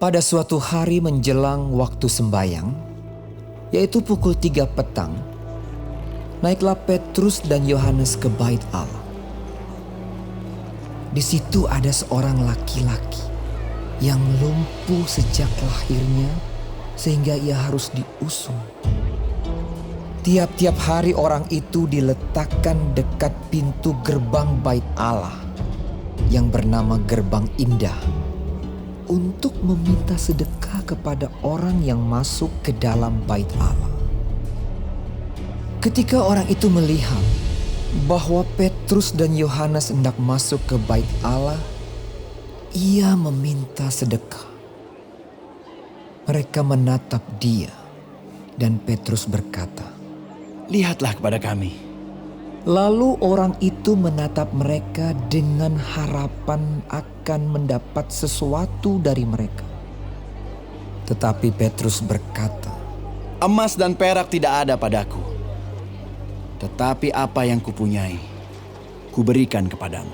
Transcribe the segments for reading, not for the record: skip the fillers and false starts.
Pada suatu hari menjelang waktu sembayang, yaitu pukul 3 petang, naiklah Petrus dan Yohanes ke bait Allah. Di situ ada seorang laki-laki yang lumpuh sejak lahirnya sehingga ia harus diusung. Tiap-tiap hari orang itu diletakkan dekat pintu gerbang bait Allah yang bernama Gerbang Indah untuk meminta sedekah kepada orang yang masuk ke dalam bait Allah. Ketika orang itu melihat bahwa Petrus dan Yohanes hendak masuk ke bait Allah, ia meminta sedekah. Mereka menatap dia dan Petrus berkata, "Lihatlah kepada kami." Lalu orang itu menatap mereka dengan harapan akan mendapat sesuatu dari mereka. Tetapi Petrus berkata, "Emas dan perak tidak ada padaku. Tetapi apa yang kupunyai, kuberikan kepadamu.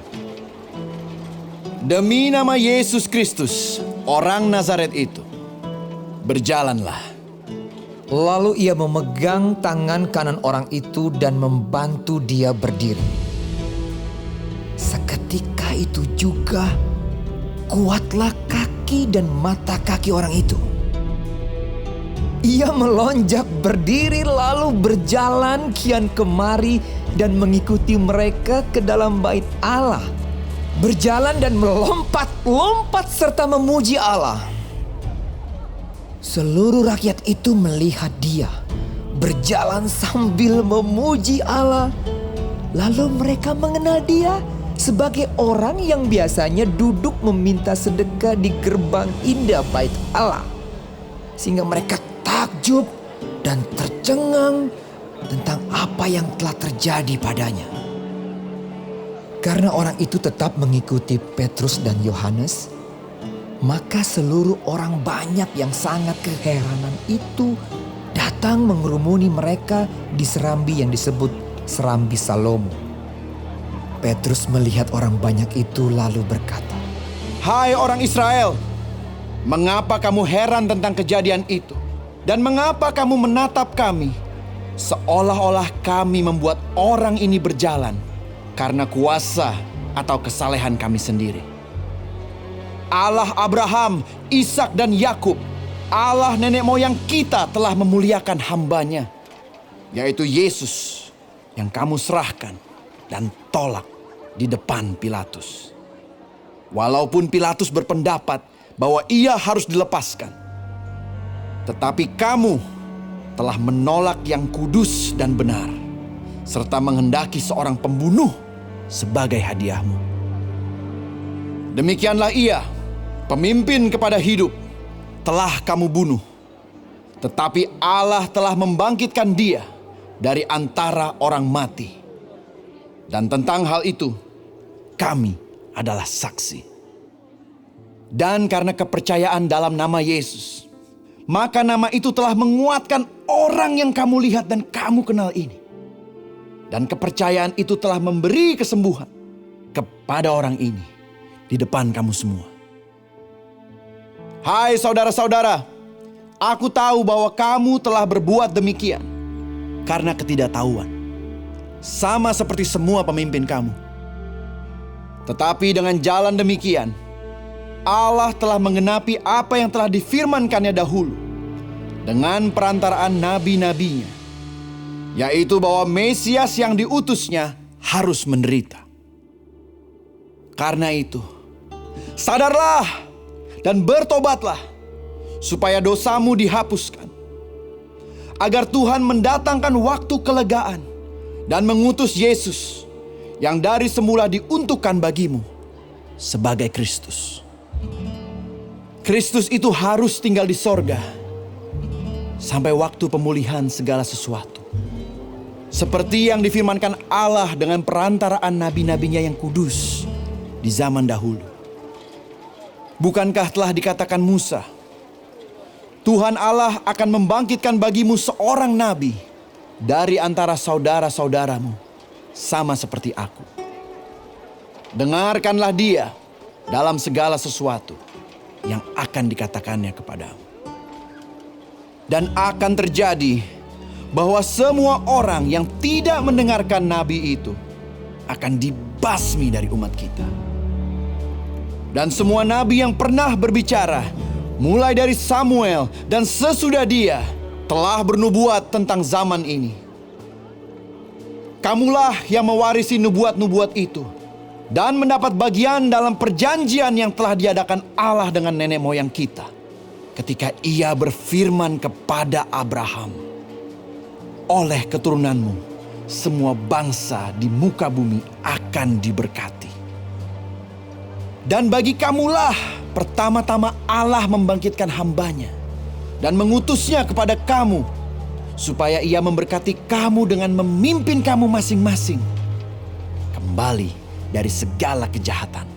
Demi nama Yesus Kristus, orang Nazaret itu, berjalanlah." Lalu ia memegang tangan kanan orang itu dan membantu dia berdiri. Seketika itu juga kuatlah kaki dan mata kaki orang itu. Ia melonjak berdiri lalu berjalan kian kemari dan mengikuti mereka ke dalam bait Allah. Berjalan dan melompat-lompat serta memuji Allah. Seluruh rakyat itu melihat dia berjalan sambil memuji Allah. Lalu mereka mengenal dia sebagai orang yang biasanya duduk meminta sedekah di gerbang indah bait Allah. Sehingga mereka takjub dan tercengang tentang apa yang telah terjadi padanya. Karena orang itu tetap mengikuti Petrus dan Yohanes, maka seluruh orang banyak yang sangat keheranan itu datang mengerumuni mereka di serambi yang disebut Serambi Salomo. Petrus melihat orang banyak itu lalu berkata, "Hai orang Israel, mengapa kamu heran tentang kejadian itu? Dan mengapa kamu menatap kami seolah-olah kami membuat orang ini berjalan karena kuasa atau kesalehan kami sendiri? Allah Abraham, Ishak dan Yakub, Allah nenek moyang kita telah memuliakan hambanya, yaitu Yesus yang kamu serahkan dan tolak di depan Pilatus. Walaupun Pilatus berpendapat bahwa ia harus dilepaskan, tetapi kamu telah menolak yang kudus dan benar, serta menghendaki seorang pembunuh sebagai hadiahmu. Demikianlah ia, pemimpin kepada hidup, telah kamu bunuh. Tetapi Allah telah membangkitkan dia dari antara orang mati. Dan tentang hal itu, kami adalah saksi. Dan karena kepercayaan dalam nama Yesus, maka nama itu telah menguatkan orang yang kamu lihat dan kamu kenal ini. Dan kepercayaan itu telah memberi kesembuhan kepada orang ini di depan kamu semua. Hai saudara-saudara, aku tahu bahwa kamu telah berbuat demikian karena ketidaktahuan, sama seperti semua pemimpin kamu. Tetapi dengan jalan demikian, Allah telah menggenapi apa yang telah difirmankannya dahulu dengan perantaraan nabi-nabinya, yaitu bahwa Mesias yang diutusnya harus menderita. Karena itu, sadarlah dan bertobatlah, supaya dosamu dihapuskan, agar Tuhan mendatangkan waktu kelegaan dan mengutus Yesus yang dari semula diuntukkan bagimu sebagai Kristus. Kristus itu harus tinggal di sorga sampai waktu pemulihan segala sesuatu, seperti yang difirmankan Allah dengan perantaraan nabi-nabinya yang kudus di zaman dahulu. Bukankah telah dikatakan Musa, Tuhan Allah akan membangkitkan bagimu seorang nabi dari antara saudara-saudaramu, sama seperti aku. Dengarkanlah dia dalam segala sesuatu yang akan dikatakannya kepadamu. Dan akan terjadi bahwa semua orang yang tidak mendengarkan nabi itu akan dibasmi dari umat kita. Dan semua nabi yang pernah berbicara, mulai dari Samuel dan sesudah dia, telah bernubuat tentang zaman ini. Kamulah yang mewarisi nubuat-nubuat itu dan mendapat bagian dalam perjanjian yang telah diadakan Allah dengan nenek moyang kita ketika Ia berfirman kepada Abraham, oleh keturunanmu semua bangsa di muka bumi akan diberkati. Dan bagi kamulah pertama-tama Allah membangkitkan hambanya dan mengutusnya kepada kamu, supaya Ia memberkati kamu dengan memimpin kamu masing-masing kembali dari segala kejahatan.